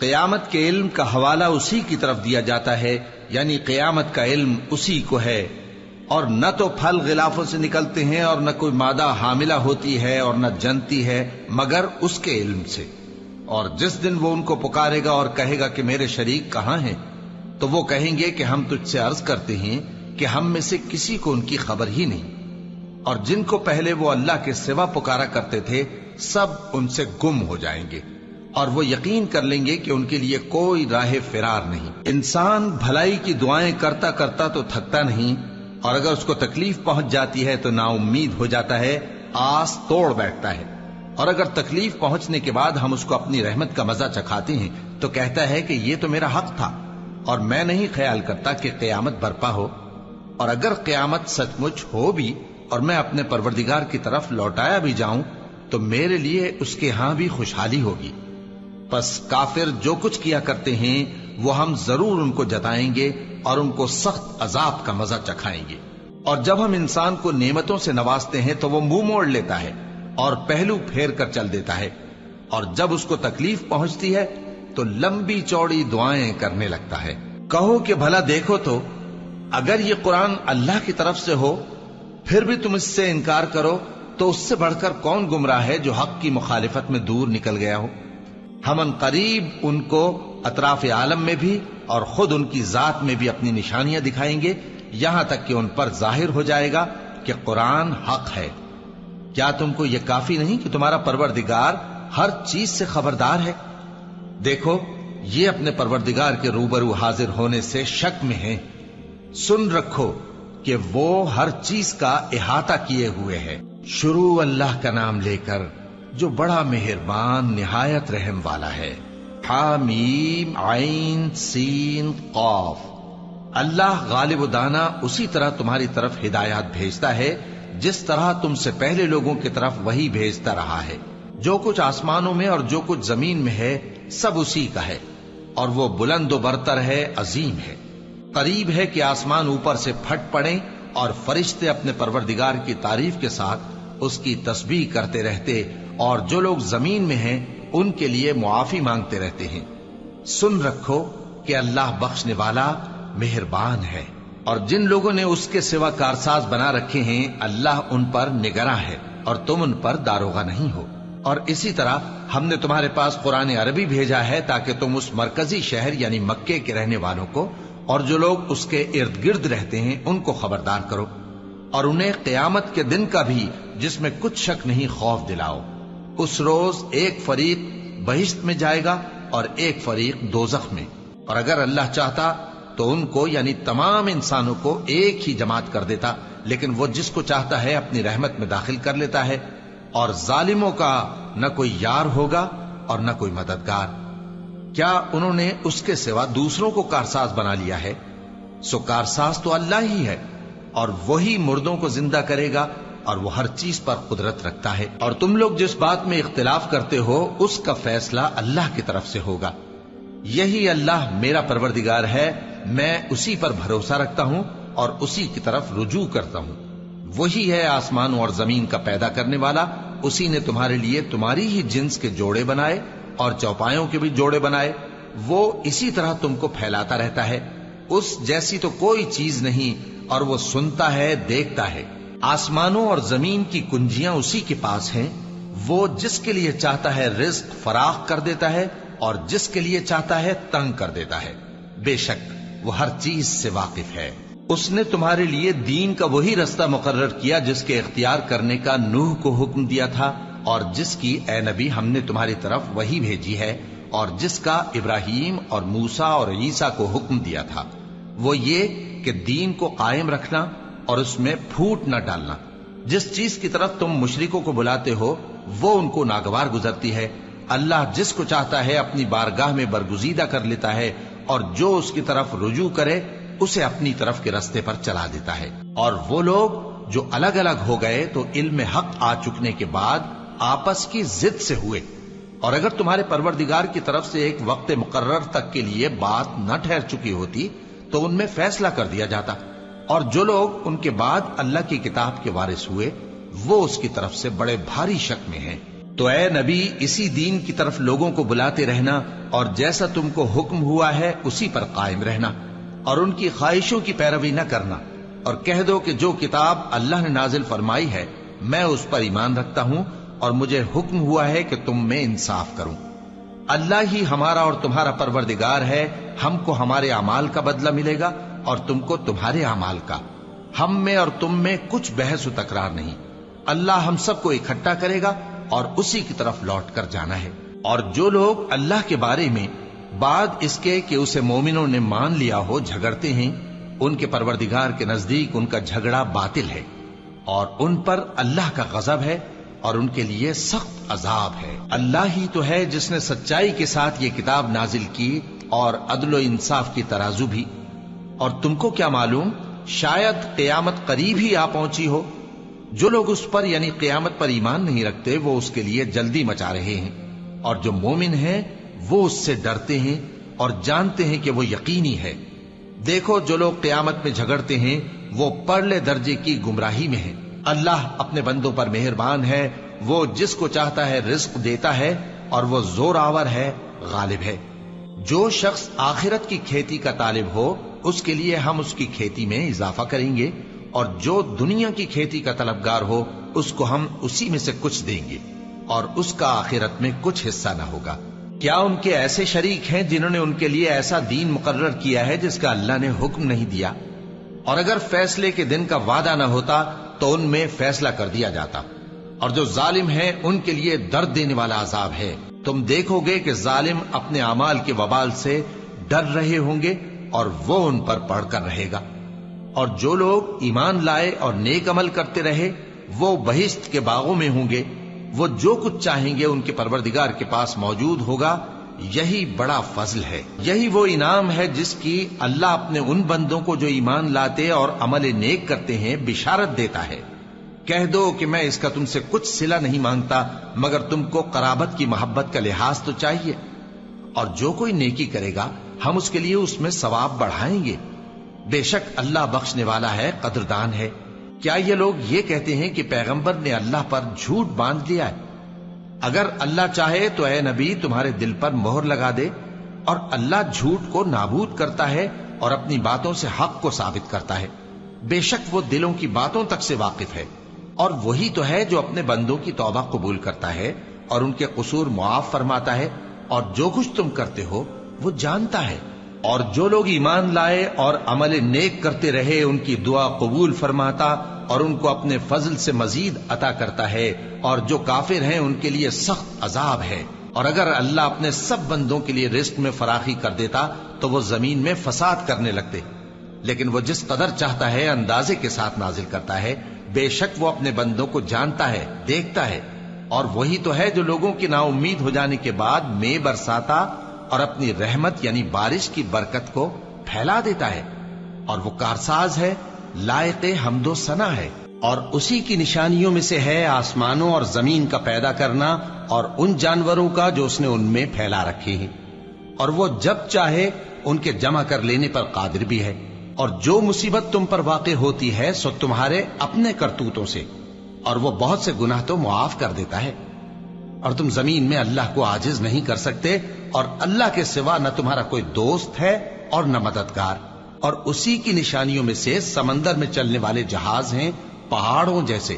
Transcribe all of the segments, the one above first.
قیامت کے علم کا حوالہ اسی کی طرف دیا جاتا ہے، یعنی قیامت کا علم اسی کو ہے، اور نہ تو پھل غلافوں سے نکلتے ہیں اور نہ کوئی مادہ حاملہ ہوتی ہے اور نہ جنتی ہے مگر اس کے علم سے۔ اور جس دن وہ ان کو پکارے گا اور کہے گا کہ میرے شریک کہاں ہیں، تو وہ کہیں گے کہ ہم تجھ سے عرض کرتے ہیں کہ ہم میں سے کسی کو ان کی خبر ہی نہیں، اور جن کو پہلے وہ اللہ کے سوا پکارا کرتے تھے سب ان سے گم ہو جائیں گے، اور وہ یقین کر لیں گے کہ ان کے لیے کوئی راہ فرار نہیں۔ انسان بھلائی کی دعائیں کرتا کرتا تو تھکتا نہیں، اور اگر اس کو تکلیف پہنچ جاتی ہے تو نا امید ہو جاتا ہے، آس توڑ بیٹھتا ہے، اور اگر تکلیف پہنچنے کے بعد ہم اس کو اپنی رحمت کا مزہ چکھاتے ہیں تو کہتا ہے کہ یہ تو میرا حق تھا، اور میں نہیں خیال کرتا کہ قیامت برپا ہو۔ اور اگر قیامت سچ مچ ہو بھی اور میں اپنے پروردگار کی طرف لوٹایا بھی جاؤں تو میرے لیے اس کے ہاں بھی خوشحالی ہوگی۔ پس کافر جو کچھ کیا کرتے ہیں وہ ہم ضرور ان کو جتائیں گے اور ان کو سخت عذاب کا مزہ چکھائیں گے۔ اور جب ہم انسان کو نعمتوں سے نوازتے ہیں تو وہ منہ موڑ لیتا ہے اور پہلو پھیر کر چل دیتا ہے، اور جب اس کو تکلیف پہنچتی ہے تو لمبی چوڑی دعائیں کرنے لگتا ہے۔ کہو کہ بھلا دیکھو تو اگر یہ قرآن اللہ کی طرف سے ہو پھر بھی تم اس سے انکار کرو تو اس سے بڑھ کر کون گمراہ ہے جو حق کی مخالفت میں دور نکل گیا ہو۔ ہم ان قریب ان کو اطراف عالم میں بھی اور خود ان کی ذات میں بھی اپنی نشانیاں دکھائیں گے، یہاں تک کہ ان پر ظاہر ہو جائے گا کہ قرآن حق ہے۔ کیا تم کو یہ کافی نہیں کہ تمہارا پروردگار ہر چیز سے خبردار ہے؟ دیکھو یہ اپنے پروردگار کے روبرو حاضر ہونے سے شک میں ہیں۔ سن رکھو کہ وہ ہر چیز کا احاطہ کیے ہوئے ہے۔ شروع اللہ کا نام لے کر جو بڑا مہربان نہایت رحم والا ہے۔ حامیم عین سین قاف۔ اللہ غالب و دانا اسی طرح تمہاری طرف ہدایات بھیجتا ہے جس طرح تم سے پہلے لوگوں کی طرف وہی بھیجتا رہا ہے۔ جو کچھ آسمانوں میں اور جو کچھ زمین میں ہے سب اسی کا ہے، اور وہ بلند و برتر ہے، عظیم ہے۔ قریب ہے کہ آسمان اوپر سے پھٹ پڑیں اور فرشتے اپنے پروردگار کی تعریف کے ساتھ اس کی تسبیح کرتے رہتے، اور جو لوگ زمین میں ہیں ان کے لیے معافی مانگتے رہتے ہیں۔ سن رکھو کہ اللہ بخشنے والا مہربان ہے، اور جن لوگوں نے اس کے سوا کارساز بنا رکھے ہیں اللہ ان پر نگراں ہے اور تم ان پر داروغہ نہیں ہو۔ اور اسی طرح ہم نے تمہارے پاس قرآن عربی بھیجا ہے تاکہ تم اس مرکزی شہر یعنی مکے کے رہنے والوں کو اور جو لوگ اس کے ارد گرد رہتے ہیں ان کو خبردار کرو، اور انہیں قیامت کے دن کا بھی جس میں کچھ شک نہیں خوف دلاؤ۔ اس روز ایک فریق بہشت میں جائے گا اور ایک فریق دوزخ میں، اور اگر اللہ چاہتا تو ان کو یعنی تمام انسانوں کو ایک ہی جماعت کر دیتا، لیکن وہ جس کو چاہتا ہے اپنی رحمت میں داخل کر لیتا ہے، اور ظالموں کا نہ کوئی یار ہوگا اور نہ کوئی مددگار۔ کیا انہوں نے اس کے سوا دوسروں کو کارساز بنا لیا ہے؟ سو کارساز تو اللہ ہی ہے، اور وہی مردوں کو زندہ کرے گا، اور وہ ہر چیز پر قدرت رکھتا ہے۔ اور تم لوگ جس بات میں اختلاف کرتے ہو اس کا فیصلہ اللہ کی طرف سے ہوگا۔ یہی اللہ میرا پروردگار ہے، میں اسی پر بھروسہ رکھتا ہوں اور اسی کی طرف رجوع کرتا ہوں۔ وہی ہے آسمانوں اور زمین کا پیدا کرنے والا، اسی نے تمہارے لیے تمہاری ہی جنس کے جوڑے بنائے اور چوپایوں کے بھی جوڑے بنائے۔ وہ اسی طرح تم کو پھیلاتا رہتا ہے، اس جیسی تو کوئی چیز نہیں، اور وہ سنتا ہے، دیکھتا ہے۔ آسمانوں اور زمین کی کنجیاں اسی کے پاس ہیں، وہ جس کے لیے چاہتا ہے رزق فراخ کر دیتا ہے اور جس کے لیے چاہتا ہے تنگ کر دیتا ہے۔ بے شک وہ ہر چیز سے واقف ہے۔ اس نے تمہارے لیے دین کا وہی رستہ مقرر کیا جس کے اختیار کرنے کا نوح کو حکم دیا تھا، اور جس کی اے نبی ہم نے تمہاری طرف وہی بھیجی ہے، اور جس کا ابراہیم اور موسیٰ اور عیسیٰ کو حکم دیا تھا، وہ یہ کہ دین کو قائم رکھنا اور اس میں پھوٹ نہ ڈالنا۔ جس چیز کی طرف تم مشرکوں کو بلاتے ہو وہ ان کو ناگوار گزرتی ہے۔ اللہ جس کو چاہتا ہے اپنی بارگاہ میں برگزیدہ کر لیتا ہے، اور جو اس کی طرف رجوع کرے اسے اپنی طرف کے رستے پر چلا دیتا ہے۔ اور وہ لوگ جو الگ الگ ہو گئے تو علم حق آ چکنے کے بعد آپس کی ضد سے ہوئے، اور اگر تمہارے پروردگار کی طرف سے ایک وقت مقرر تک کے لیے بات نہ ٹھہر چکی ہوتی تو ان میں فیصلہ کر دیا جاتا، اور جو لوگ ان کے بعد اللہ کی کتاب کے وارث ہوئے وہ اس کی طرف سے بڑے بھاری شک میں ہیں۔ تو اے نبی اسی دین کی طرف لوگوں کو بلاتے رہنا اور جیسا تم کو حکم ہوا ہے اسی پر قائم رہنا اور ان کی خواہشوں کی پیروی نہ کرنا، اور کہہ دو کہ جو کتاب اللہ نے نازل فرمائی ہے میں اس پر ایمان رکھتا ہوں اور مجھے حکم ہوا ہے کہ تم میں انصاف کروں۔ اللہ ہی ہمارا اور تمہارا پروردگار ہے، ہم کو ہمارے اعمال کا بدلہ ملے گا اور تم کو تمہارے اعمال کا، ہم میں اور تم میں کچھ بحث و تکرار نہیں۔ اللہ ہم سب کو اکٹھا کرے گا اور اسی کی طرف لوٹ کر جانا ہے۔ اور جو لوگ اللہ کے بارے میں بعد اس کے کہ اسے مومنوں نے مان لیا ہو جھگڑتے ہیں، ان کے پروردگار کے نزدیک ان کا جھگڑا باطل ہے اور ان پر اللہ کا غضب ہے اور ان کے لیے سخت عذاب ہے۔ اللہ ہی تو ہے جس نے سچائی کے ساتھ یہ کتاب نازل کی اور عدل و انصاف کی ترازو بھی۔ اور تم کو کیا معلوم، شاید قیامت قریب ہی آ پہنچی ہو۔ جو لوگ اس پر یعنی قیامت پر ایمان نہیں رکھتے وہ اس کے لیے جلدی مچا رہے ہیں، اور جو مومن ہیں وہ اس سے ڈرتے ہیں اور جانتے ہیں کہ وہ یقینی ہے۔ دیکھو جو لوگ قیامت میں جھگڑتے ہیں وہ پرلے درجے کی گمراہی میں ہیں۔ اللہ اپنے بندوں پر مہربان ہے، وہ جس کو چاہتا ہے رزق دیتا ہے اور وہ زور آور ہے، غالب ہے۔ جو شخص آخرت کی کھیتی کا طالب ہو اس کے لیے ہم اس کی کھیتی میں اضافہ کریں گے، اور جو دنیا کی کھیتی کا طلبگار ہو اس کو ہم اسی میں سے کچھ دیں گے اور اس کا آخرت میں کچھ حصہ نہ ہوگا۔ کیا ان کے ایسے شریک ہیں جنہوں نے ان کے لیے ایسا دین مقرر کیا ہے جس کا اللہ نے حکم نہیں دیا؟ اور اگر فیصلے کے دن کا وعدہ نہ ہوتا تو ان میں فیصلہ کر دیا جاتا، اور جو ظالم ہیں ان کے لیے درد دینے والا عذاب ہے۔ تم دیکھو گے کہ ظالم اپنے اعمال کے وبال سے ڈر رہے ہوں گے اور وہ ان پر پڑھ کر رہے گا۔ اور جو لوگ ایمان لائے اور نیک عمل کرتے رہے وہ بہشت کے باغوں میں ہوں گے، وہ جو کچھ چاہیں گے ان کے پروردگار کے پاس موجود ہوگا۔ یہی بڑا فضل ہے، یہی وہ انعام ہے جس کی اللہ اپنے ان بندوں کو جو ایمان لاتے اور عمل نیک کرتے ہیں بشارت دیتا ہے۔ کہہ دو کہ میں اس کا تم سے کچھ صلہ نہیں مانگتا مگر تم کو قرابت کی محبت کا لحاظ تو چاہیے، اور جو کوئی نیکی کرے گا ہم اس کے لیے اس میں ثواب بڑھائیں گے۔ بے شک اللہ بخشنے والا ہے، قدردان ہے۔ کیا یہ لوگ یہ کہتے ہیں کہ پیغمبر نے اللہ پر جھوٹ باندھ لیا ہے؟ اگر اللہ چاہے تو اے نبی تمہارے دل پر مہر لگا دے، اور اللہ جھوٹ کو نابود کرتا ہے اور اپنی باتوں سے حق کو ثابت کرتا ہے۔ بے شک وہ دلوں کی باتوں تک سے واقف ہے، اور وہی تو ہے جو اپنے بندوں کی توبہ قبول کرتا ہے اور ان کے قصور معاف فرماتا ہے، اور جو کچھ تم کرتے ہو وہ جانتا ہے۔ اور جو لوگ ایمان لائے اور عمل نیک کرتے رہے ان کی دعا قبول فرماتا اور ان کو اپنے فضل سے مزید عطا کرتا ہے، اور جو کافر ہیں ان کے لیے سخت عذاب ہے۔ اور اگر اللہ اپنے سب بندوں کے لیے رزق میں فراخی کر دیتا تو وہ زمین میں فساد کرنے لگتے، لیکن وہ جس قدر چاہتا ہے اندازے کے ساتھ نازل کرتا ہے۔ بے شک وہ اپنے بندوں کو جانتا ہے، دیکھتا ہے، اور وہی تو ہے جو لوگوں کی نا امید ہو جانے کے بعد میں برساتا اور اپنی رحمت یعنی بارش کی برکت کو پھیلا دیتا ہے، اور وہ کارساز ہے، لائق حمد و ثنا ہے۔ اور اسی کی نشانیوں میں سے ہے آسمانوں اور زمین کا پیدا کرنا اور ان جانوروں کا جو اس نے ان میں پھیلا رکھے ہیں، اور وہ جب چاہے ان کے جمع کر لینے پر قادر بھی ہے۔ اور جو مصیبت تم پر واقع ہوتی ہے سو تمہارے اپنے کرتوتوں سے، اور وہ بہت سے گناہ تو معاف کر دیتا ہے۔ اور تم زمین میں اللہ کو عاجز نہیں کر سکتے، اور اللہ کے سوا نہ تمہارا کوئی دوست ہے اور نہ مددگار۔ اور اسی کی نشانیوں میں سے سمندر میں چلنے والے جہاز ہیں پہاڑوں جیسے۔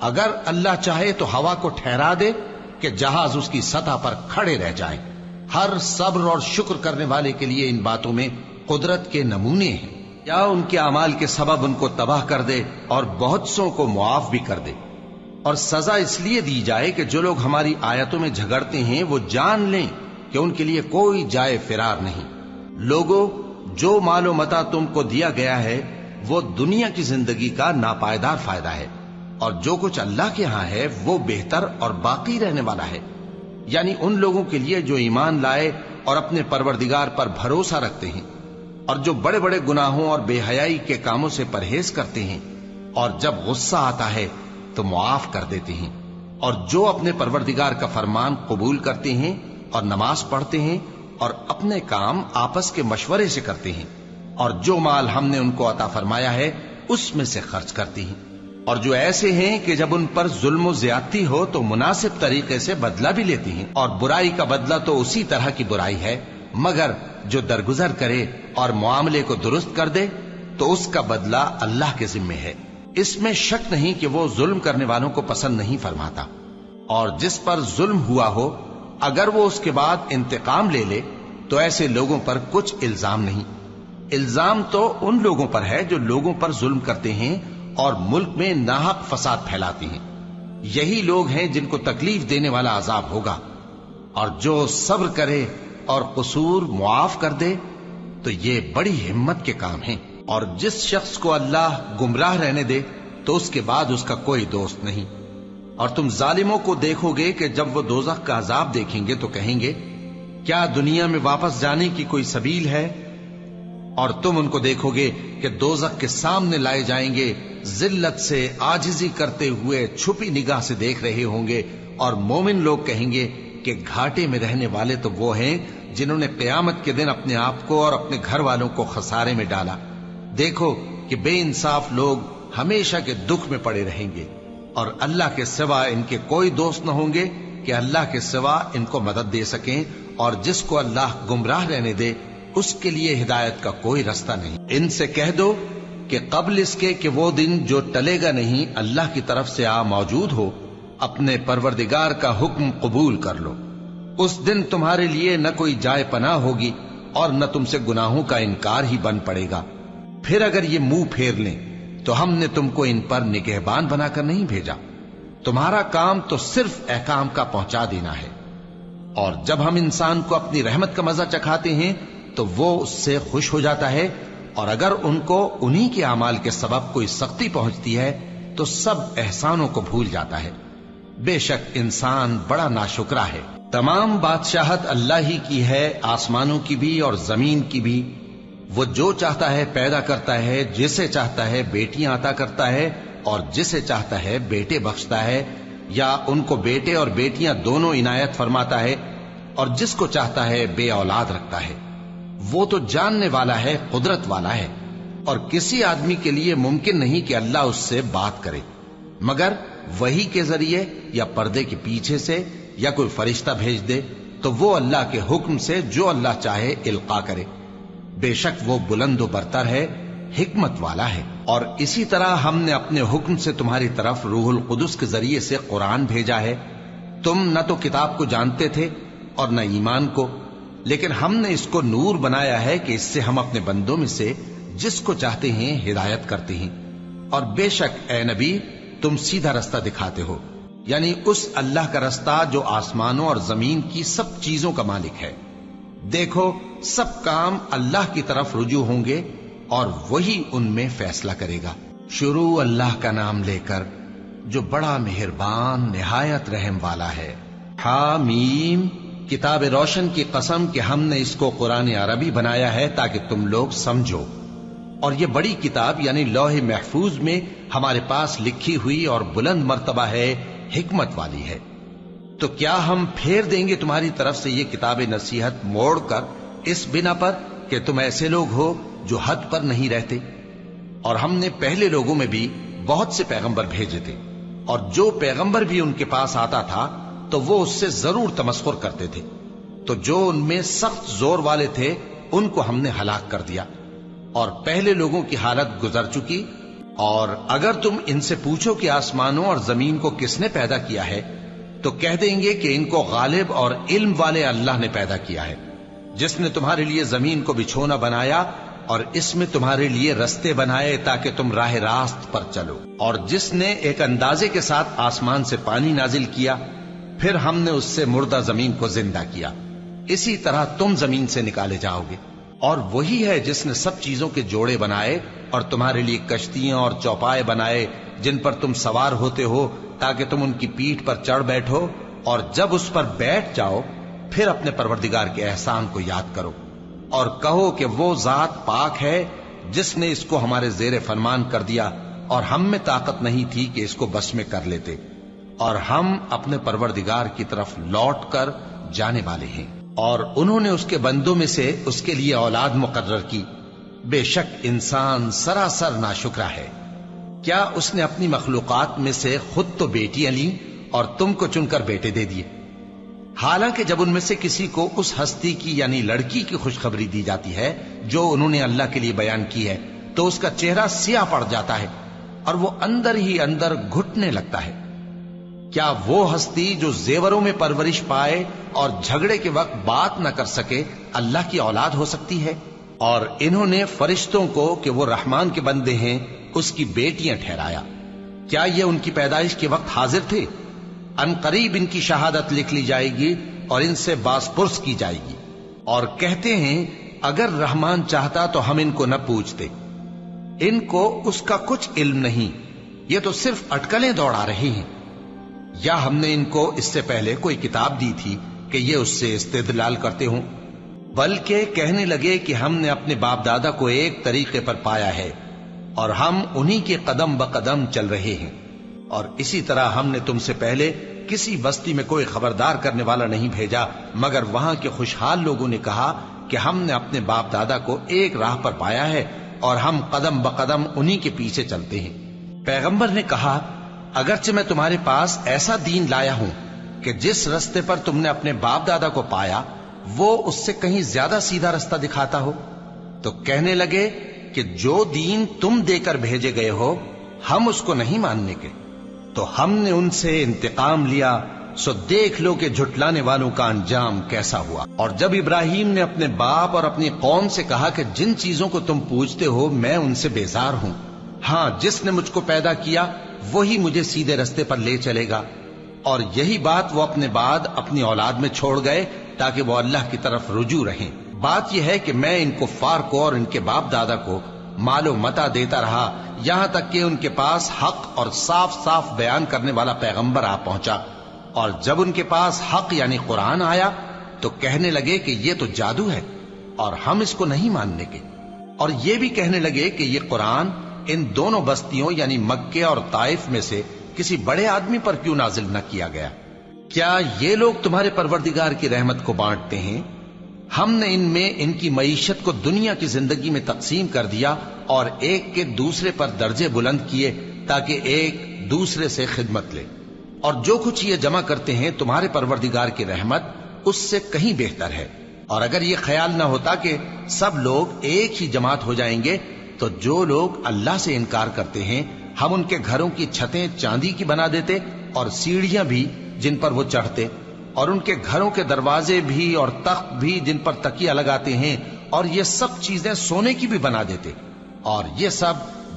اگر اللہ چاہے تو ہوا کو ٹھہرا دے کہ جہاز اس کی سطح پر کھڑے رہ جائیں۔ ہر صبر اور شکر کرنے والے کے لیے ان باتوں میں قدرت کے نمونے ہیں۔ یا ان کے اعمال کے سبب ان کو تباہ کر دے اور بہت سو کو معاف بھی کر دے۔ اور سزا اس لیے دی جائے کہ جو لوگ ہماری آیتوں میں جھگڑتے ہیں وہ جان لیں کہ ان کے لیے کوئی جائے فرار نہیں۔ لوگوں، جو مال و متاع تم کو دیا گیا ہے وہ دنیا کی زندگی کا ناپائیدار فائدہ ہے، اور جو کچھ اللہ کے ہاں ہے وہ بہتر اور باقی رہنے والا ہے، یعنی ان لوگوں کے لیے جو ایمان لائے اور اپنے پروردگار پر بھروسہ رکھتے ہیں، اور جو بڑے بڑے گناہوں اور بے حیائی کے کاموں سے پرہیز کرتے ہیں، اور جب غصہ آتا ہے تو معاف کر دیتے ہیں، اور جو اپنے پروردگار کا فرمان قبول کرتے ہیں اور نماز پڑھتے ہیں اور اپنے کام آپس کے مشورے سے کرتے ہیں، اور جو مال ہم نے ان کو عطا فرمایا ہے اس میں سے خرچ کرتے ہیں۔ اور جو ایسے ہیں کہ جب ان پر ظلم و زیادتی ہو تو مناسب طریقے سے بدلہ بھی لیتی ہیں، اور برائی کا بدلہ تو اسی طرح کی برائی ہے، مگر جو درگزر کرے اور معاملے کو درست کر دے تو اس کا بدلہ اللہ کے ذمے ہے۔ اس میں شک نہیں کہ وہ ظلم کرنے والوں کو پسند نہیں فرماتا، اور جس پر ظلم ہوا ہو اگر وہ اس کے بعد انتقام لے لے تو ایسے لوگوں پر کچھ الزام نہیں۔ الزام تو ان لوگوں پر ہے جو لوگوں پر ظلم کرتے ہیں اور ملک میں ناحق فساد پھیلاتے ہیں، یہی لوگ ہیں جن کو تکلیف دینے والا عذاب ہوگا۔ اور جو صبر کرے اور قصور معاف کر دے تو یہ بڑی ہمت کے کام ہیں۔ اور جس شخص کو اللہ گمراہ رہنے دے تو اس کے بعد اس کا کوئی دوست نہیں۔ اور تم ظالموں کو دیکھو گے کہ جب وہ دوزخ کا عذاب دیکھیں گے تو کہیں گے کیا دنیا میں واپس جانے کی کوئی سبیل ہے؟ اور تم ان کو دیکھو گے کہ دوزخ کے سامنے لائے جائیں گے، ذلت سے عاجزی کرتے ہوئے چھپی نگاہ سے دیکھ رہے ہوں گے، اور مومن لوگ کہیں گے کہ گھاٹے میں رہنے والے تو وہ ہیں جنہوں نے قیامت کے دن اپنے آپ کو اور اپنے گھر والوں کو خسارے میں ڈالا۔ دیکھو کہ بے انصاف لوگ ہمیشہ کے دکھ میں پڑے رہیں گے، اور اللہ کے سوا ان کے کوئی دوست نہ ہوں گے کہ اللہ کے سوا ان کو مدد دے سکیں، اور جس کو اللہ گمراہ رہنے دے اس کے لیے ہدایت کا کوئی رستہ نہیں۔ ان سے کہہ دو کہ قبل اس کے کہ وہ دن جو ٹلے گا نہیں اللہ کی طرف سے آ موجود ہو، اپنے پروردگار کا حکم قبول کر لو۔ اس دن تمہارے لیے نہ کوئی جائے پناہ ہوگی اور نہ تم سے گناہوں کا انکار ہی بن پڑے گا۔ پھر اگر یہ منہ پھیر لیں تو ہم نے تم کو ان پر نگہبان بنا کر نہیں بھیجا، تمہارا کام تو صرف احکام کا پہنچا دینا ہے۔ اور جب ہم انسان کو اپنی رحمت کا مزہ چکھاتے ہیں تو وہ اس سے خوش ہو جاتا ہے، اور اگر ان کو انہی کے اعمال کے سبب کوئی سختی پہنچتی ہے تو سب احسانوں کو بھول جاتا ہے۔ بے شک انسان بڑا ناشکرا ہے۔ تمام بادشاہت اللہ ہی کی ہے، آسمانوں کی بھی اور زمین کی بھی۔ وہ جو چاہتا ہے پیدا کرتا ہے، جسے چاہتا ہے بیٹیاں عطا کرتا ہے اور جسے چاہتا ہے بیٹے بخشتا ہے، یا ان کو بیٹے اور بیٹیاں دونوں عنایت فرماتا ہے، اور جس کو چاہتا ہے بے اولاد رکھتا ہے۔ وہ تو جاننے والا ہے، قدرت والا ہے، اور کسی آدمی کے لیے ممکن نہیں کہ اللہ اس سے بات کرے مگر وحی کے ذریعے یا پردے کے پیچھے سے، یا کوئی فرشتہ بھیج دے تو وہ اللہ کے حکم سے جو اللہ چاہے القا کرے۔ بے شک وہ بلند و برتر ہے، حکمت والا ہے۔ اور اسی طرح ہم نے اپنے حکم سے تمہاری طرف روح القدس کے ذریعے سے قرآن بھیجا ہے۔ تم نہ تو کتاب کو جانتے تھے اور نہ ایمان کو، لیکن ہم نے اس کو نور بنایا ہے کہ اس سے ہم اپنے بندوں میں سے جس کو چاہتے ہیں ہدایت کرتے ہیں۔ اور بے شک اے نبی تم سیدھا رستہ دکھاتے ہو، یعنی اس اللہ کا رستہ جو آسمانوں اور زمین کی سب چیزوں کا مالک ہے۔ دیکھو سب کام اللہ کی طرف رجوع ہوں گے اور وہی ان میں فیصلہ کرے گا۔ شروع اللہ کا نام لے کر جو بڑا مہربان نہایت رحم والا ہے۔ حامیم، کتاب روشن کی قسم کہ ہم نے اس کو قرآن عربی بنایا ہے تاکہ تم لوگ سمجھو، اور یہ بڑی کتاب یعنی لوح محفوظ میں ہمارے پاس لکھی ہوئی اور بلند مرتبہ ہے، حکمت والی ہے۔ تو کیا ہم پھیر دیں گے تمہاری طرف سے یہ کتاب نصیحت موڑ کر اس بنا پر کہ تم ایسے لوگ ہو جو حد پر نہیں رہتے؟ اور ہم نے پہلے لوگوں میں بھی بہت سے پیغمبر بھیجے تھے، اور جو پیغمبر بھی ان کے پاس آتا تھا تو وہ اس سے ضرور تمسخر کرتے تھے، تو جو ان میں سخت زور والے تھے ان کو ہم نے ہلاک کر دیا، اور پہلے لوگوں کی حالت گزر چکی۔ اور اگر تم ان سے پوچھو کہ آسمانوں اور زمین کو کس نے پیدا کیا ہے تو کہہ دیں گے کہ ان کو غالب اور علم والے اللہ نے پیدا کیا ہے، جس نے تمہارے لیے زمین کو بچھونا بنایا اور اس میں تمہارے لیے رستے بنائے تاکہ تم راہ راست پر چلو، اور جس نے ایک اندازے کے ساتھ آسمان سے پانی نازل کیا، پھر ہم نے اس سے مردہ زمین کو زندہ کیا، اسی طرح تم زمین سے نکالے جاؤ گے۔ اور وہی ہے جس نے سب چیزوں کے جوڑے بنائے اور تمہارے لیے کشتیاں اور چوپائے بنائے جن پر تم سوار ہوتے ہو تاکہ تم ان کی پیٹھ پر چڑھ بیٹھو، اور جب اس پر بیٹھ جاؤ پھر اپنے پروردگار کے احسان کو یاد کرو اور کہو کہ وہ ذات پاک ہے جس نے اس کو ہمارے زیر فرمان کر دیا اور ہم میں طاقت نہیں تھی کہ اس کو بس میں کر لیتے، اور ہم اپنے پروردگار کی طرف لوٹ کر جانے والے ہیں۔ اور انہوں نے اس کے بندوں میں سے اس کے لیے اولاد مقرر کی، بے شک انسان سراسر ناشکرا ہے۔ کیا اس نے اپنی مخلوقات میں سے خود تو بیٹیاں لیں اور تم کو چن کر بیٹے دے دیے؟ حالانکہ جب ان میں سے کسی کو اس ہستی کی یعنی لڑکی کی خوشخبری دی جاتی ہے جو انہوں نے اللہ کے لیے بیان کی ہے تو اس کا چہرہ سیاہ پڑ جاتا ہے اور وہ اندر ہی اندر گھٹنے لگتا ہے۔ کیا وہ ہستی جو زیوروں میں پرورش پائے اور جھگڑے کے وقت بات نہ کر سکے اللہ کی اولاد ہو سکتی ہے؟ اور انہوں نے فرشتوں کو کہ وہ رحمان کے بندے ہیں اس کی بیٹیاں ٹھہرایا۔ کیا یہ ان کی پیدائش کے وقت حاضر تھے؟ ان قریب ان کی شہادت لکھ لی جائے گی اور ان سے باز پرس کی جائے گی۔ اور کہتے ہیں اگر رحمان چاہتا تو ہم ان کو نہ پوچھتے، ان کو اس کا کچھ علم نہیں، یہ تو صرف اٹکلیں دوڑا رہے ہیں۔ یا ہم نے ان کو اس سے پہلے کوئی کتاب دی تھی کہ یہ اس سے استدلال کرتے ہوں؟ بلکہ کہنے لگے کہ ہم نے اپنے باپ دادا کو ایک طریقے پر پایا ہے اور ہم انہی کے قدم بقدم چل رہے ہیں، اور اسی طرح ہم نے تم سے پہلے کسی بستی میں کوئی خبردار کرنے والا نہیں بھیجا مگر وہاں کے خوشحال لوگوں نے کہا کہ ہم نے اپنے باپ دادا کو ایک راہ پر پایا ہے اور ہم قدم بقدم انہی کے پیچھے چلتے ہیں۔ پیغمبر نے کہا اگرچہ میں تمہارے پاس ایسا دین لایا ہوں کہ جس رستے پر تم نے اپنے باپ دادا کو پایا وہ اس سے کہیں زیادہ سیدھا رستہ دکھاتا ہو، تو کہنے لگے کہ جو دین تم دے کر بھیجے گئے ہو ہم اس کو نہیں ماننے کے، تو ہم نے ان سے انتقام لیا، سو دیکھ لو کہ جھٹلانے والوں کا انجام کیسا ہوا۔ اور جب ابراہیم نے اپنے باپ اور اپنی قوم سے کہا کہ جن چیزوں کو تم پوجتے ہو میں ان سے بیزار ہوں، ہاں جس نے مجھ کو پیدا کیا وہی مجھے سیدھے رستے پر لے چلے گا، اور یہی بات وہ اپنے بعد اپنی اولاد میں چھوڑ گئے تاکہ وہ اللہ کی طرف رجوع رہیں۔ بات یہ ہے کہ میں ان کفار کو اور ان کے باپ دادا کو مال و متاع دیتا رہا یہاں تک کہ ان کے پاس حق اور صاف صاف بیان کرنے والا پیغمبر آ پہنچا، اور جب ان کے پاس حق یعنی قرآن آیا تو کہنے لگے کہ یہ تو جادو ہے اور ہم اس کو نہیں ماننے کے، اور یہ بھی کہنے لگے کہ یہ قرآن ان دونوں بستیوں یعنی مکے اور طائف میں سے کسی بڑے آدمی پر کیوں نازل نہ کیا گیا؟ کیا یہ لوگ تمہارے پروردگار کی رحمت کو بانٹتے ہیں؟ ہم نے ان میں ان کی معیشت کو دنیا کی زندگی میں تقسیم کر دیا اور ایک کے دوسرے پر درجے بلند کیے تاکہ ایک دوسرے سے خدمت لے، اور جو کچھ یہ جمع کرتے ہیں تمہارے پروردگار کی رحمت اس سے کہیں بہتر ہے۔ اور اگر یہ خیال نہ ہوتا کہ سب لوگ ایک ہی جماعت ہو جائیں گے تو جو لوگ اللہ سے انکار کرتے ہیں ہم ان کے گھروں کی چھتیں چاندی کی بنا دیتے اور سیڑھیاں بھی جن پر وہ چڑھتے، اور ان کے گھروں کے دروازے بھی اور تخت بھی جن پر تکیہ لگاتے ہیں، اور یہ سب چیزیں سونے کی بھی بنا دیتے، اور یہ سب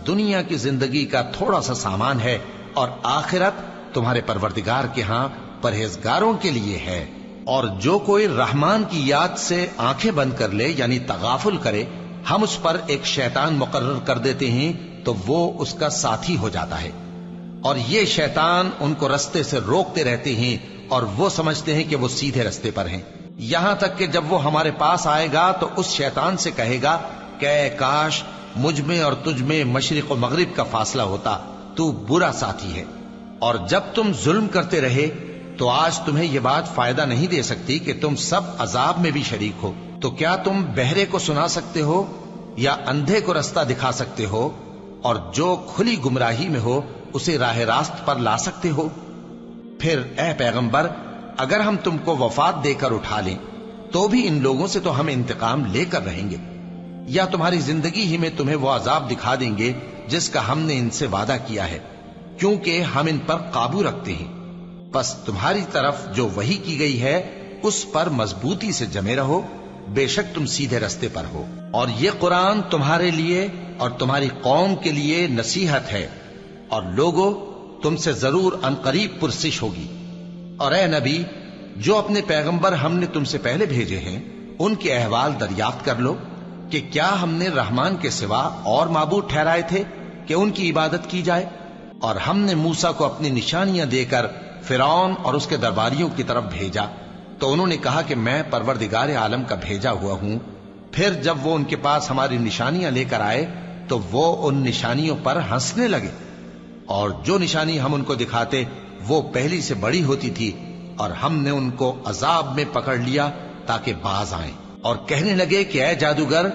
دنیا کی زندگی کا تھوڑا سا سامان ہے، اور آخرت تمہارے پروردگار کے ہاں پرہیزگاروں کے لیے ہے۔ اور جو کوئی رحمان کی یاد سے آنکھیں بند کر لے یعنی تغافل کرے ہم اس پر ایک شیطان مقرر کر دیتے ہیں تو وہ اس کا ساتھی ہو جاتا ہے، اور یہ شیطان ان کو رستے سے روکتے رہتے ہیں اور وہ سمجھتے ہیں کہ وہ سیدھے رستے پر ہیں، یہاں تک کہ جب وہ ہمارے پاس آئے گا تو اس شیطان سے کہے گا کہ اے کاش مجھ میں اور تجھ میں مشرق و مغرب کا فاصلہ ہوتا، تو برا ساتھی ہے۔ اور جب تم ظلم کرتے رہے تو آج تمہیں یہ بات فائدہ نہیں دے سکتی کہ تم سب عذاب میں بھی شریک ہو، تو کیا تم بہرے کو سنا سکتے ہو یا اندھے کو رستہ دکھا سکتے ہو، اور جو کھلی گمراہی میں ہو اسے راہ راست پر لا سکتے ہو؟ پھر اے پیغمبر اگر ہم تم کو وفات دے کر اٹھا لیں تو بھی ان لوگوں سے تو ہم انتقام لے کر رہیں گے، یا تمہاری زندگی ہی میں تمہیں وہ عذاب دکھا دیں گے جس کا ہم نے ان سے وعدہ کیا ہے، کیونکہ ہم ان پر قابو رکھتے ہیں۔ پس تمہاری طرف جو وحی کی گئی ہے اس پر مضبوطی سے جمے رہو، بے شک تم سیدھے رستے پر ہو، اور یہ قرآن تمہارے لیے اور تمہاری قوم کے لیے نصیحت ہے، اور لوگوں تم سے ضرور عنقریب پرسش ہوگی۔ اور اے نبی جو اپنے پیغمبر ہم نے تم سے پہلے بھیجے ہیں ان کے احوال دریافت کر لو کہ کیا ہم نے رحمان کے سوا اور معبود ٹھہرائے تھے کہ ان کی عبادت کی جائے؟ اور ہم نے موسیٰ کو اپنی نشانیاں دے کر فرعون اور اس کے درباریوں کی طرف بھیجا تو انہوں نے کہا کہ میں پروردگار عالم کا بھیجا ہوا ہوں۔ پھر جب وہ ان کے پاس ہماری نشانیاں لے کر آئے تو وہ ان نشانیوں پر ہنسنے لگے، اور جو نشانی ہم ان کو دکھاتے وہ پہلی سے بڑی ہوتی تھی، اور ہم نے ان کو عذاب میں پکڑ لیا تاکہ باز آئیں، اور کہنے لگے کہ اے جادوگر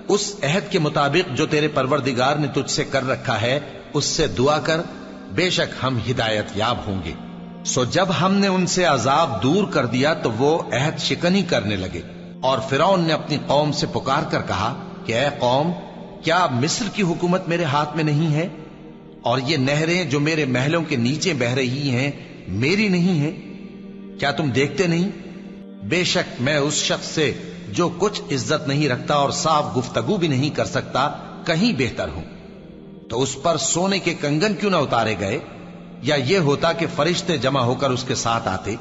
اس عہد کے مطابق جو تیرے پروردگار نے تجھ سے کر رکھا ہے اس سے دعا کر، بے شک ہم ہدایت یاب ہوں گے۔ سو جب ہم نے ان سے عذاب دور کر دیا تو وہ عہد شکنی کرنے لگے، اور فرعون نے اپنی قوم سے پکار کر کہا کہ اے قوم، کیا مصر کی حکومت میرے ہاتھ میں نہیں ہے؟ اور یہ نہریں جو میرے محلوں کے نیچے بہ رہی ہیں میری نہیں ہیں؟ کیا تم دیکھتے نہیں؟ بے شک میں اس شخص سے جو کچھ عزت نہیں رکھتا اور صاف گفتگو بھی نہیں کر سکتا کہیں بہتر ہوں۔ تو اس پر سونے کے کنگن کیوں نہ اتارے گئے، یا یہ ہوتا کہ فرشتے جمع ہو کر اس کے ساتھ آتے؟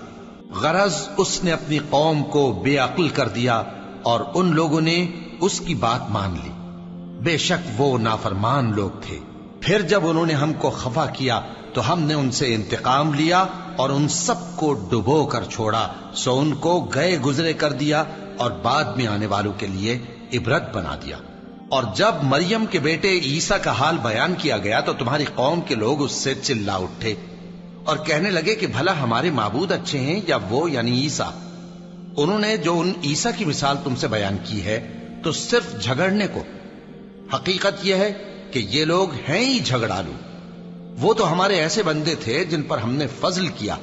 غرض اس نے اپنی قوم کو بے عقل کر دیا اور ان لوگوں نے اس کی بات مان لی۔ بے شک وہ نافرمان لوگ تھے۔ پھر جب انہوں نے ہم کو خفا کیا تو ہم نے ان سے انتقام لیا اور ان سب کو ڈبو کر چھوڑا، سو ان کو گئے گزرے کر دیا اور بعد میں آنے والوں کے لیے عبرت بنا دیا۔ اور جب مریم کے بیٹے عیسیٰ کا حال بیان کیا گیا تو تمہاری قوم کے لوگ اس سے چلا اٹھے اور کہنے لگے کہ بھلا ہمارے معبود اچھے ہیں یا وہ یعنی عیسیٰ؟ انہوں نے جو ان عیسیٰ کی مثال تم سے بیان کی ہے تو صرف جھگڑنے کو۔ حقیقت یہ ہے کہ یہ لوگ ہیں ہی جھگڑالو۔ وہ تو ہمارے ایسے بندے تھے جن پر ہم نے فضل کیا،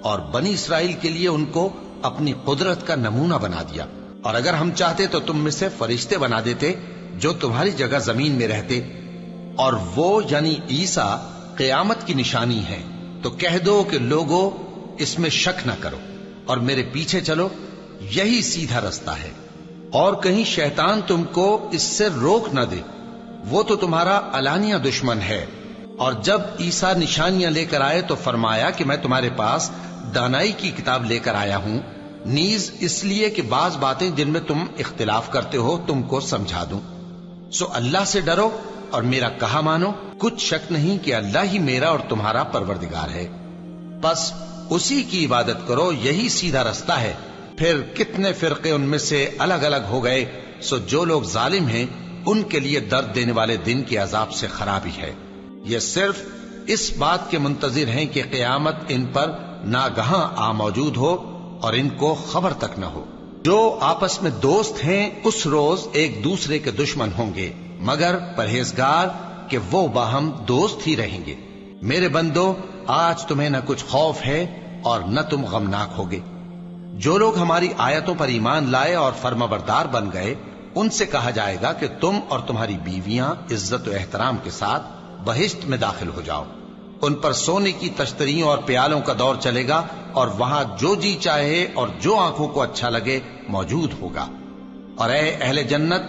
اور بنی اسرائیل کے لیے ان کو اپنی قدرت کا نمونہ بنا دیا۔ اور اگر ہم چاہتے تو تم میں سے فرشتے بنا دیتے جو تمہاری جگہ زمین میں رہتے، اور وہ یعنی عیسیٰ قیامت کی نشانی ہے۔ تو کہہ دو کہ لوگوں اس میں شک نہ کرو اور میرے پیچھے چلو، یہی سیدھا رستہ ہے، اور کہیں شیطان تم کو اس سے روک نہ دے، وہ تو تمہارا علانیہ دشمن ہے۔ اور جب عیسیٰ نشانیاں لے کر آئے تو فرمایا کہ میں تمہارے پاس دانائی کی کتاب لے کر آیا ہوں، نیز اس لیے کہ بعض باتیں جن میں تم اختلاف کرتے ہو تم کو سمجھا دوں۔ سو اللہ سے ڈرو اور میرا کہا مانو، کچھ شک نہیں کہ اللہ ہی میرا اور تمہارا پروردگار ہے، بس اسی کی عبادت کرو، یہی سیدھا رستہ ہے۔ پھر کتنے فرقے ان میں سے الگ الگ ہو گئے، سو جو لوگ ظالم ہیں ان کے لیے درد دینے والے دن کے عذاب سے خرابی ہے۔ یہ صرف اس بات کے منتظر ہیں کہ قیامت ان پر ناگہاں آ موجود ہو اور ان کو خبر تک نہ ہو۔ جو آپس میں دوست ہیں اس روز ایک دوسرے کے دشمن ہوں گے، مگر پرہیزگار کہ وہ باہم دوست ہی رہیں گے۔ میرے بندو، آج تمہیں نہ کچھ خوف ہے اور نہ تم غمناک ہوگے۔ جو لوگ ہماری آیتوں پر ایمان لائے اور فرمانبردار بن گئے، ان سے کہا جائے گا کہ تم اور تمہاری بیویاں عزت و احترام کے ساتھ بہشت میں داخل ہو جاؤ۔ ان پر سونے کی تشتریوں اور پیالوں کا دور چلے گا، اور وہاں جو جی چاہے اور جو آنکھوں کو اچھا لگے موجود ہوگا۔ اور اے اہل جنت،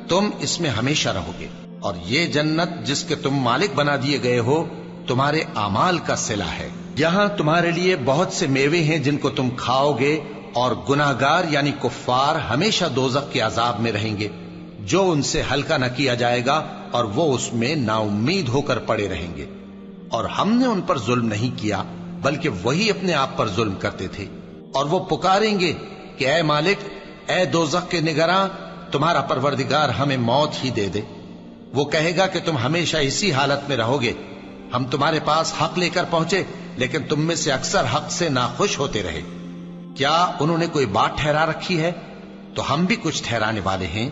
تم اس میں ہمیشہ رہو گے، اور یہ جنت جس کے تم مالک بنا دیے گئے ہو تمہارے اعمال کا صلہ ہے۔ یہاں تمہارے لیے بہت سے میوے ہیں جن کو تم کھاؤ گے، اور گناہگار یعنی کفار ہمیشہ دوزخ کے عذاب میں رہیں گے، جو ان سے ہلکا نہ کیا جائے گا، اور وہ اس میں نا امید ہو کر پڑے رہیں گے۔ اور ہم نے ان پر ظلم نہیں کیا بلکہ وہی اپنے آپ پر ظلم کرتے تھے۔ اور وہ پکاریں گے کہ اے مالک، اے دوزخ کے نگراں، تمہارا پروردگار ہمیں موت ہی دے دے۔ وہ کہے گا کہ تم ہمیشہ اسی حالت میں رہو گے، ہم تمہارے پاس حق لے کر پہنچے لیکن تم میں سے اکثر حق سے ناخوش ہوتے رہے۔ کیا انہوں نے کوئی بات ٹھہرا رکھی ہے؟ تو ہم بھی کچھ ٹھہرانے والے ہیں۔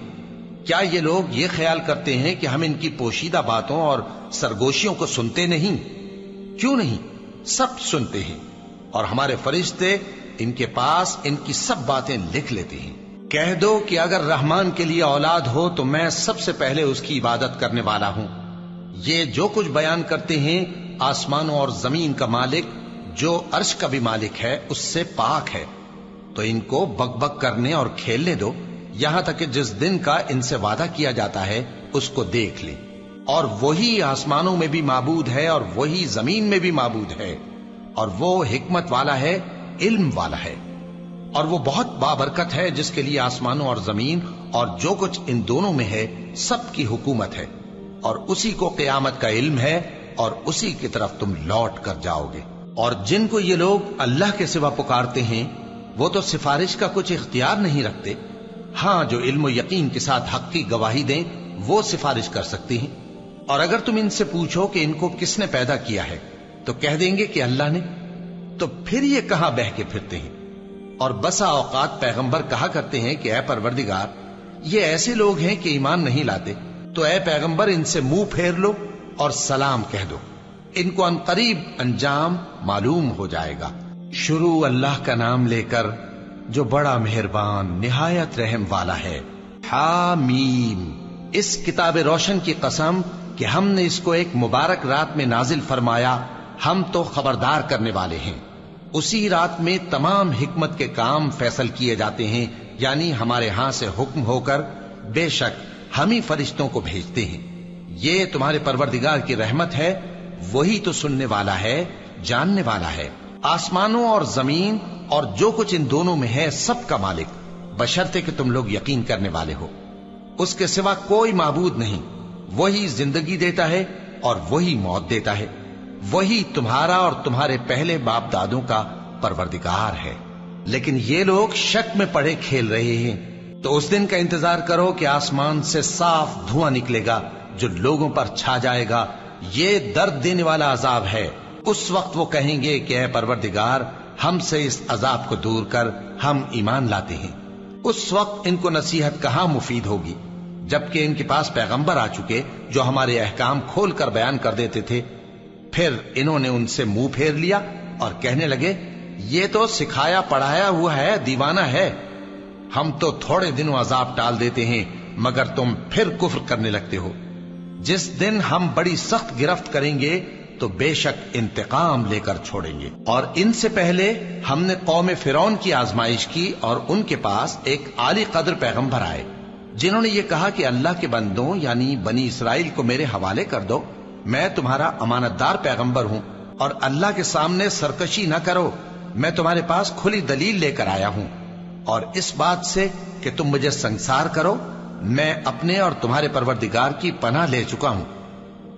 کیا یہ لوگ یہ خیال کرتے ہیں کہ ہم ان کی پوشیدہ باتوں اور سرگوشیوں کو سنتے نہیں؟ کیوں نہیں، سب سنتے ہیں، اور ہمارے فرشتے ان کے پاس ان کی سب باتیں لکھ لیتے ہیں۔ کہہ دو کہ اگر رحمان کے لیے اولاد ہو تو میں سب سے پہلے اس کی عبادت کرنے والا ہوں۔ یہ جو کچھ بیان کرتے ہیں آسمانوں اور زمین کا مالک جو عرش کا بھی مالک ہے اس سے پاک ہے، تو ان کو بک بک کرنے اور کھیلنے دو، یہاں تک کہ جس دن کا ان سے وعدہ کیا جاتا ہے اس کو دیکھ لیں۔ اور وہی آسمانوں میں بھی معبود ہے اور وہی زمین میں بھی معبود ہے، اور وہ حکمت والا ہے، علم والا ہے، اور وہ بہت بابرکت ہے جس کے لیے آسمانوں اور زمین اور جو کچھ ان دونوں میں ہے سب کی حکومت ہے، اور اسی کو قیامت کا علم ہے، اور اسی کی طرف تم لوٹ کر جاؤ گے۔ اور جن کو یہ لوگ اللہ کے سوا پکارتے ہیں وہ تو سفارش کا کچھ اختیار نہیں رکھتے، ہاں جو علم و یقین کے ساتھ حق کی گواہی دیں وہ سفارش کر سکتے ہیں۔ اور اگر تم ان سے پوچھو کہ ان کو کس نے پیدا کیا ہے تو کہہ دیں گے کہ اللہ نے، تو پھر یہ کہاں بہہ کے پھرتے ہیں۔ اور بسا اوقات پیغمبر کہا کرتے ہیں کہ اے پروردگار، یہ ایسے لوگ ہیں کہ ایمان نہیں لاتے، تو اے پیغمبر ان سے منہ پھیر لو اور سلام کہہ دو، ان کو عنقریب انجام معلوم ہو جائے گا۔ شروع اللہ کا نام لے کر جو بڑا مہربان نہایت رحم والا ہے۔ حامیم، اس کتاب روشن کی قسم کہ ہم نے اس کو ایک مبارک رات میں نازل فرمایا، ہم تو خبردار کرنے والے ہیں۔ اسی رات میں تمام حکمت کے کام فیصل کیے جاتے ہیں، یعنی ہمارے ہاں سے حکم ہو کر بے شک ہم ہی فرشتوں کو بھیجتے ہیں۔ یہ تمہارے پروردگار کی رحمت ہے، وہی تو سننے والا ہے، جاننے والا ہے۔ آسمانوں اور زمین اور جو کچھ ان دونوں میں ہے سب کا مالک، بشرطے کہ تم لوگ یقین کرنے والے ہو۔ اس کے سوا کوئی معبود نہیں، وہی زندگی دیتا ہے اور وہی موت دیتا ہے، وہی تمہارا اور تمہارے پہلے باپ دادوں کا پروردگار ہے۔ لیکن یہ لوگ شک میں پڑے کھیل رہے ہیں، تو اس دن کا انتظار کرو کہ آسمان سے صاف دھواں نکلے گا جو لوگوں پر چھا جائے گا، یہ درد دینے والا عذاب ہے۔ اس وقت وہ کہیں گے کہ اے پروردگار، ہم سے اس عذاب کو دور کر، ہم ایمان لاتے ہیں۔ اس وقت ان کو نصیحت کہاں مفید ہوگی، جبکہ ان کے پاس پیغمبر آ چکے جو ہمارے احکام کھول کر بیان کر دیتے تھے۔ پھر انہوں نے ان سے منہ پھیر لیا اور کہنے لگے، یہ تو سکھایا پڑھایا ہوا ہے، دیوانہ ہے، ہم تو تھوڑے دنوں عذاب ٹال دیتے ہیں مگر تم پھر کفر کرنے لگتے ہو۔ جس دن ہم بڑی سخت گرفت کریں گے تو بے شک انتقام لے کر چھوڑیں گے۔ اور ان سے پہلے ہم نے قوم فرعون کی آزمائش کی، اور ان کے پاس ایک عالی قدر پیغمبر آئے جنہوں نے یہ کہا کہ اللہ کے بندوں یعنی بنی اسرائیل کو میرے حوالے کر دو، میں تمہارا امانت دار پیغمبر ہوں، اور اللہ کے سامنے سرکشی نہ کرو، میں تمہارے پاس کھلی دلیل لے کر آیا ہوں، اور اس بات سے کہ تم مجھے سنسار کرو، میں اپنے اور تمہارے پروردگار کی پناہ لے چکا ہوں،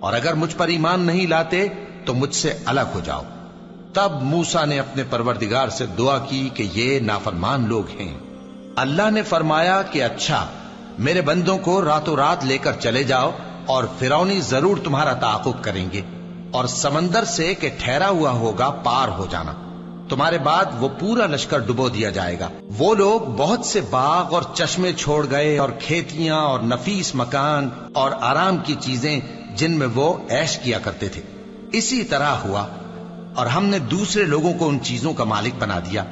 اور اگر مجھ پر ایمان نہیں لاتے تو مجھ سے الگ ہو جاؤ۔ تب موسیٰ نے اپنے پروردگار سے دعا کی کہ یہ نافرمان لوگ ہیں۔ اللہ نے فرمایا کہ اچھا، میرے بندوں کو راتوں رات لے کر چلے جاؤ، اور فرعونی ضرور تمہارا تعاقب کریں گے، اور سمندر سے کہ ٹھہرا ہوا ہوگا پار ہو جانا، تمہارے بعد وہ پورا لشکر ڈبو دیا جائے گا۔ وہ لوگ بہت سے باغ اور چشمے چھوڑ گئے، اور کھیتیاں اور نفیس مکان اور آرام کی چیزیں جن میں وہ عیش کیا کرتے تھے۔ اسی طرح ہوا، اور ہم نے دوسرے لوگوں کو ان چیزوں کا مالک بنا دیا۔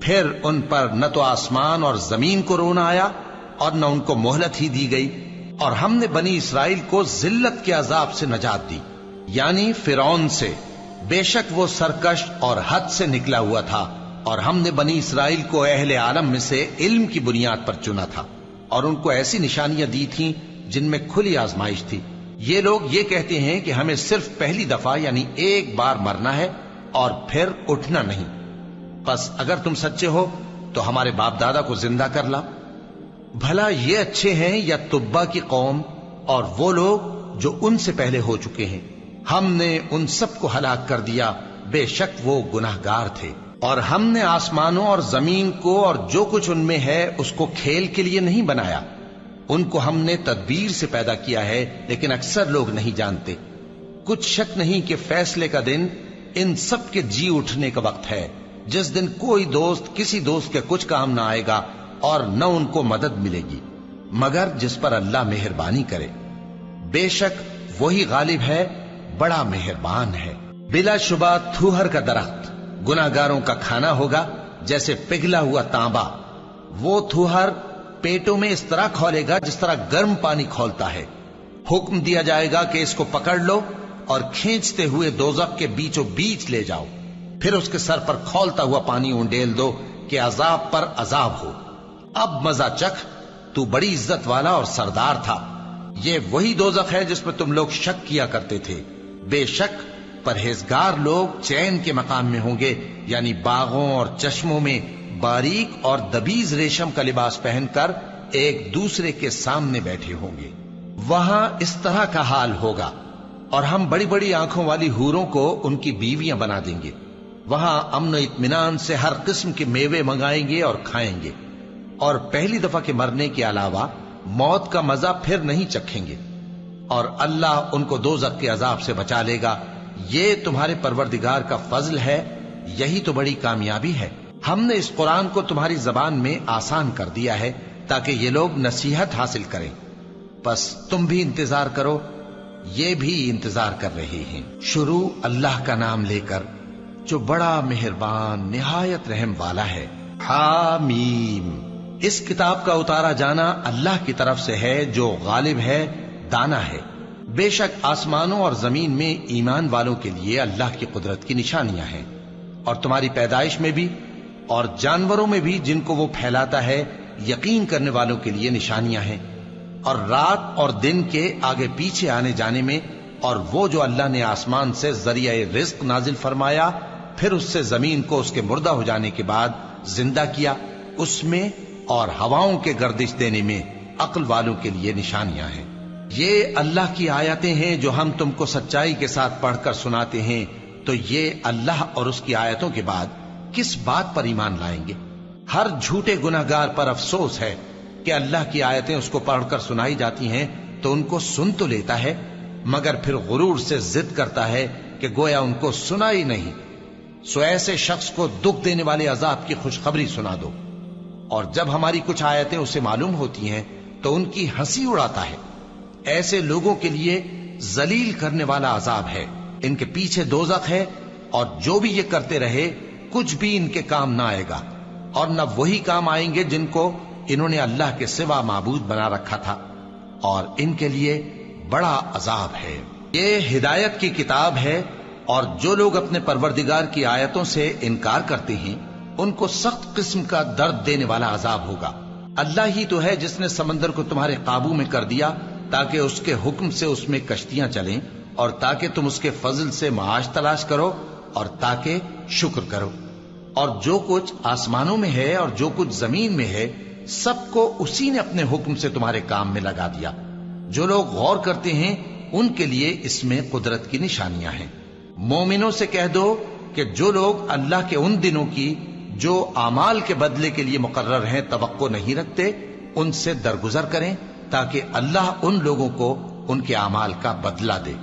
پھر ان پر نہ تو آسمان اور زمین کو رونا آیا، اور نہ ان کو مہلت ہی دی گئی، اور ہم نے بنی اسرائیل کو ذلت کے عذاب سے نجات دی، یعنی فرعون سے، بے شک وہ سرکش اور حد سے نکلا ہوا تھا، اور ہم نے بنی اسرائیل کو اہل عالم میں سے علم کی بنیاد پر چنا تھا، اور ان کو ایسی نشانیاں دی تھیں جن میں کھلی آزمائش تھی۔ یہ لوگ یہ کہتے ہیں کہ ہمیں صرف پہلی دفعہ یعنی ایک بار مرنا ہے اور پھر اٹھنا نہیں، بس اگر تم سچے ہو تو ہمارے باپ دادا کو زندہ کر لا۔ بھلا یہ اچھے ہیں یا تبا کی قوم اور وہ لوگ جو ان سے پہلے ہو چکے ہیں؟ ہم نے ان سب کو ہلاک کر دیا، بے شک وہ گناہگار تھے۔ اور ہم نے آسمانوں اور زمین کو اور جو کچھ ان میں ہے اس کو کھیل کے لیے نہیں بنایا، ان کو ہم نے تدبیر سے پیدا کیا ہے، لیکن اکثر لوگ نہیں جانتے۔ کچھ شک نہیں کہ فیصلے کا دن ان سب کے جی اٹھنے کا وقت ہے، جس دن کوئی دوست کسی دوست کے کچھ کام نہ آئے گا، اور نہ ان کو مدد ملے گی مگر جس پر اللہ مہربانی کرے۔ بے شک وہی غالب ہے، بڑا مہربان ہے۔ بلا شبہ تھوہر کا درخت گناہگاروں کا کھانا ہوگا، جیسے پگھلا ہوا تانبا۔ وہ تھوہر پیٹوں میں اس طرح کھولے گا جس طرح گرم پانی کھولتا ہے۔ حکم دیا جائے گا کہ اس کو پکڑ لو اور کھینچتے ہوئے دوزخ کے بیچوں بیچ لے جاؤ، پھر اس کے سر پر کھولتا ہوا پانی اونڈیل دو کہ عذاب پر عذاب ہو۔ اب مزہ چکھ، تو بڑی عزت والا اور سردار تھا۔ یہ وہی دوزخ ہے جس میں تم لوگ شک کیا کرتے تھے۔ بے شک پرہیزگار لوگ چین کے مقام میں ہوں گے، یعنی باغوں اور چشموں میں باریک اور دبیز ریشم کا لباس پہن کر ایک دوسرے کے سامنے بیٹھے ہوں گے۔ وہاں اس طرح کا حال ہوگا، اور ہم بڑی بڑی آنکھوں والی حوروں کو ان کی بیویاں بنا دیں گے۔ وہاں امن و اطمینان سے ہر قسم کے میوے منگائیں گے اور کھائیں گے، اور پہلی دفعہ کے مرنے کے علاوہ موت کا مزہ پھر نہیں چکھیں گے، اور اللہ ان کو دوزخ کے عذاب سے بچا لے گا۔ یہ تمہارے پروردگار کا فضل ہے، یہی تو بڑی کامیابی ہے۔ ہم نے اس قرآن کو تمہاری زبان میں آسان کر دیا ہے تاکہ یہ لوگ نصیحت حاصل کریں، پس تم بھی انتظار کرو یہ بھی انتظار کر رہے ہیں۔ شروع اللہ کا نام لے کر جو بڑا مہربان نہایت رحم والا ہے۔ حامیم، اس کتاب کا اتارا جانا اللہ کی طرف سے ہے جو غالب ہے، دانا ہے۔ بے شک آسمانوں اور زمین میں ایمان والوں کے لیے اللہ کی قدرت کی نشانیاں ہیں، اور تمہاری پیدائش میں بھی اور جانوروں میں بھی جن کو وہ پھیلاتا ہے یقین کرنے والوں کے لیے نشانیاں ہیں، اور رات اور دن کے آگے پیچھے آنے جانے میں، اور وہ جو اللہ نے آسمان سے ذریعہ رزق نازل فرمایا پھر اس سے زمین کو اس کے مردہ ہو جانے کے بعد زندہ کیا، اس میں اور ہواؤں کے گردش دینے میں عقل والوں کے لیے نشانیاں ہیں۔ یہ اللہ کی آیتیں ہیں جو ہم تم کو سچائی کے ساتھ پڑھ کر سناتے ہیں، تو یہ اللہ اور اس کی آیتوں کے بعد کس بات پر ایمان لائیں گے؟ ہر جھوٹے گناہگار پر افسوس ہے کہ اللہ کی آیتیں اس کو پڑھ کر سنائی جاتی ہیں تو ان کو سن تو لیتا ہے، مگر پھر غرور سے ضد کرتا ہے کہ گویا ان کو سنا ہی نہیں۔ سو ایسے شخص کو دکھ دینے والے عذاب کی خوشخبری سنا دو، اور جب ہماری کچھ آیتیں اسے معلوم ہوتی ہیں تو ان کی ہنسی اڑاتا ہے۔ ایسے لوگوں کے لیے ذلیل کرنے والا عذاب ہے، ان کے پیچھے دوزخ ہے، اور جو بھی یہ کرتے رہے کچھ بھی ان کے کام نہ آئے گا، اور نہ وہی کام آئیں گے جن کو انہوں نے اللہ کے سوا معبود بنا رکھا تھا، اور ان کے لیے بڑا عذاب ہے۔ یہ ہدایت کی کتاب ہے، اور جو لوگ اپنے پروردگار کی آیتوں سے انکار کرتے ہیں ان کو سخت قسم کا درد دینے والا عذاب ہوگا۔ اللہ ہی تو ہے جس نے سمندر کو تمہارے قابو میں کر دیا تاکہ اس کے حکم سے اس میں کشتیاں چلیں، اور تاکہ تم اس کے فضل سے معاش تلاش کرو، اور تاکہ شکر کرو۔ اور جو کچھ آسمانوں میں ہے اور جو کچھ زمین میں ہے سب کو اسی نے اپنے حکم سے تمہارے کام میں لگا دیا۔ جو لوگ غور کرتے ہیں ان کے لیے اس میں قدرت کی نشانیاں ہیں۔ مومنوں سے کہہ دو کہ جو لوگ اللہ کے ان دنوں کی جو اعمال کے بدلے کے لیے مقرر ہیں توقع نہیں رکھتے، ان سے درگزر کریں تاکہ اللہ ان لوگوں کو ان کے اعمال کا بدلہ دے۔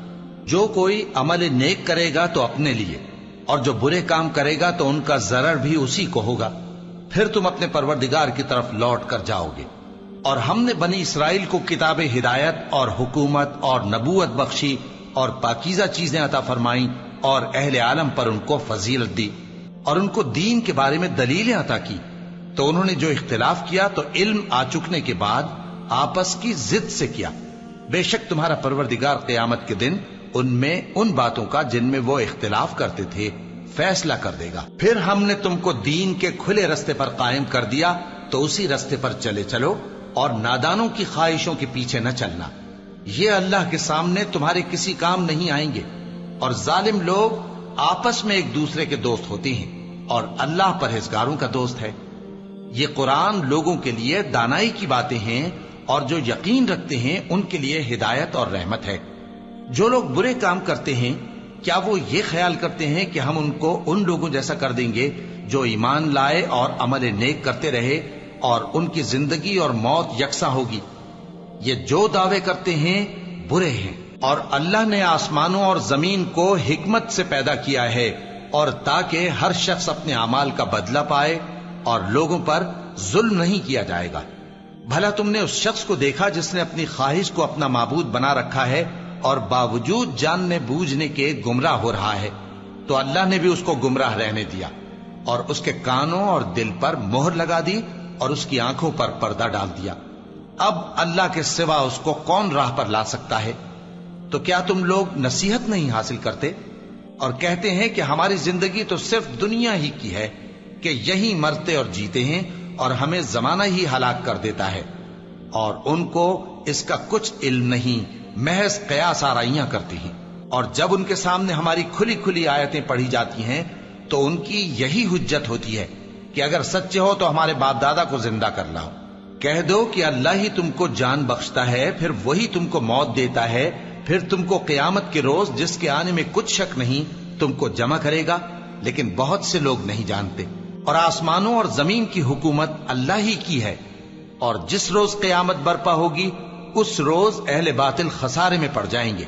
جو کوئی عمل نیک کرے گا تو اپنے لیے، اور جو برے کام کرے گا تو ان کا ضرر بھی اسی کو ہوگا، پھر تم اپنے پروردگار کی طرف لوٹ کر جاؤ گے۔ اور ہم نے بنی اسرائیل کو کتاب ہدایت اور حکومت اور نبوت بخشی، اور پاکیزہ چیزیں عطا فرمائیں، اور اہل عالم پر ان کو فضیلت دی، اور ان کو دین کے بارے میں دلیلیں عطا کی، تو انہوں نے جو اختلاف کیا تو علم آ چکنے کے بعد آپس کی ضد سے کیا۔ بے شک تمہارا پروردگار قیامت کے دن ان میں ان باتوں کا جن میں وہ اختلاف کرتے تھے فیصلہ کر دے گا۔ پھر ہم نے تم کو دین کے کھلے رستے پر قائم کر دیا تو اسی رستے پر چلے چلو، اور نادانوں کی خواہشوں کے پیچھے نہ چلنا، یہ اللہ کے سامنے تمہارے کسی کام نہیں آئیں گے۔ اور ظالم لوگ آپس میں ایک دوسرے کے دوست ہوتے ہیں، اور اللہ پرہیزگاروں کا دوست ہے۔ یہ قرآن لوگوں کے لیے دانائی کی باتیں ہیں، اور جو یقین رکھتے ہیں ان کے لیے ہدایت اور رحمت ہے۔ جو لوگ برے کام کرتے ہیں کیا وہ یہ خیال کرتے ہیں کہ ہم ان کو ان لوگوں جیسا کر دیں گے جو ایمان لائے اور عمل نیک کرتے رہے، اور ان کی زندگی اور موت یکساں ہوگی؟ یہ جو دعوے کرتے ہیں برے ہیں۔ اور اللہ نے آسمانوں اور زمین کو حکمت سے پیدا کیا ہے، اور تاکہ ہر شخص اپنے اعمال کا بدلہ پائے، اور لوگوں پر ظلم نہیں کیا جائے گا۔ بھلا تم نے اس شخص کو دیکھا جس نے اپنی خواہش کو اپنا معبود بنا رکھا ہے اور باوجود جاننے بوجھنے کے گمراہ ہو رہا ہے؟ تو اللہ نے بھی اس کو گمراہ رہنے دیا، اور اس کے کانوں اور دل پر مہر لگا دی، اور اس کی آنکھوں پر پردہ ڈال دیا۔ اب اللہ کے سوا اس کو کون راہ پر لا سکتا ہے؟ تو کیا تم لوگ نصیحت نہیں حاصل کرتے اور کہتے ہیں کہ ہماری زندگی تو صرف دنیا ہی کی ہے، کہ یہی مرتے اور جیتے ہیں، اور ہمیں زمانہ ہی ہلاک کر دیتا ہے، اور ان کو اس کا کچھ علم نہیں، محض قیاس آرائیاں کرتے ہیں۔ اور جب ان کے سامنے ہماری کھلی کھلی آیتیں پڑھی جاتی ہیں تو ان کی یہی حجت ہوتی ہے کہ اگر سچے ہو تو ہمارے باپ دادا کو زندہ کر لاؤ۔ کہہ دو کہ اللہ ہی تم کو جان بخشتا ہے، پھر وہی تم کو موت دیتا ہے، پھر تم کو قیامت کے روز جس کے آنے میں کچھ شک نہیں تم کو جمع کرے گا، لیکن بہت سے لوگ نہیں جانتے۔ اور آسمانوں اور زمین کی حکومت اللہ ہی کی ہے، اور جس روز قیامت برپا ہوگی اس روز اہل باطل خسارے میں پڑ جائیں گے،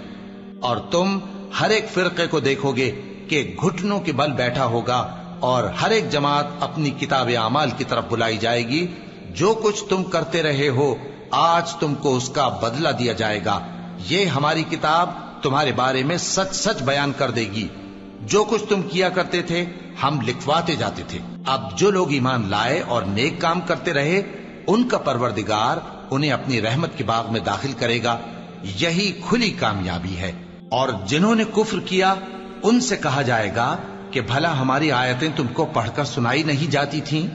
اور تم ہر ایک فرقے کو دیکھو گے کہ گھٹنوں کے بل بیٹھا ہوگا، اور ہر ایک جماعت اپنی کتاب اعمال کی طرف بلائی جائے گی۔ جو کچھ تم کرتے رہے ہو آج تم کو اس کا بدلہ دیا جائے گا، یہ ہماری کتاب تمہارے بارے میں سچ سچ بیان کر دے گی. جو کچھ تم کیا کرتے تھے ہم لکھواتے جاتے تھے. اب جو لوگ ایمان لائے اور نیک کام کرتے رہے ان کا پروردگار انہیں اپنی رحمت کے باغ میں داخل کرے گا. یہی کھلی کامیابی ہے. اور جنہوں نے کفر کیا ان سے کہا جائے گا کہ بھلا ہماری آیتیں تم کو پڑھ کر سنائی نہیں جاتی تھیں؟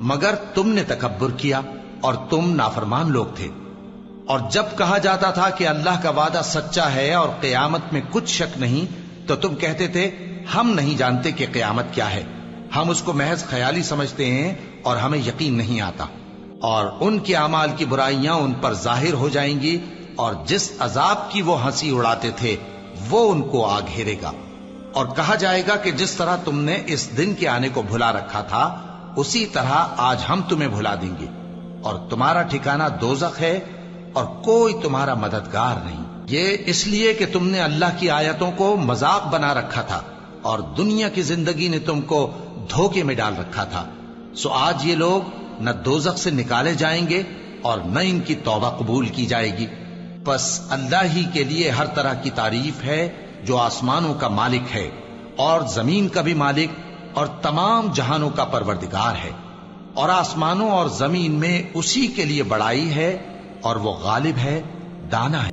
مگر تم نے تکبر کیا اور تم نافرمان لوگ تھے. اور جب کہا جاتا تھا کہ اللہ کا وعدہ سچا ہے اور قیامت میں کچھ شک نہیں تو تم کہتے تھے ہم نہیں جانتے کہ قیامت کیا ہے، ہم اس کو محض خیالی سمجھتے ہیں اور ہمیں یقین نہیں آتا. اور ان کے اعمال کی برائیاں ان پر ظاہر ہو جائیں گی اور جس عذاب کی وہ ہنسی اڑاتے تھے وہ ان کو آ گھیرے گا. اور کہا جائے گا کہ جس طرح تم نے اس دن کے آنے کو بھلا رکھا تھا اسی طرح آج ہم تمہیں بھلا دیں گے، اور تمہارا ٹھکانہ دوزخ ہے اور کوئی تمہارا مددگار نہیں. یہ اس لیے کہ تم نے اللہ کی آیتوں کو مذاق بنا رکھا تھا اور دنیا کی زندگی نے تم کو دھوکے میں ڈال رکھا تھا. سو آج یہ لوگ نہ دوزخ سے نکالے جائیں گے اور نہ ان کی توبہ قبول کی جائے گی. بس اللہ ہی کے لیے ہر طرح کی تعریف ہے جو آسمانوں کا مالک ہے اور زمین کا بھی مالک اور تمام جہانوں کا پروردگار ہے. اور آسمانوں اور زمین میں اسی کے لیے بڑائی ہے اور وہ غالب ہے، دانا ہے.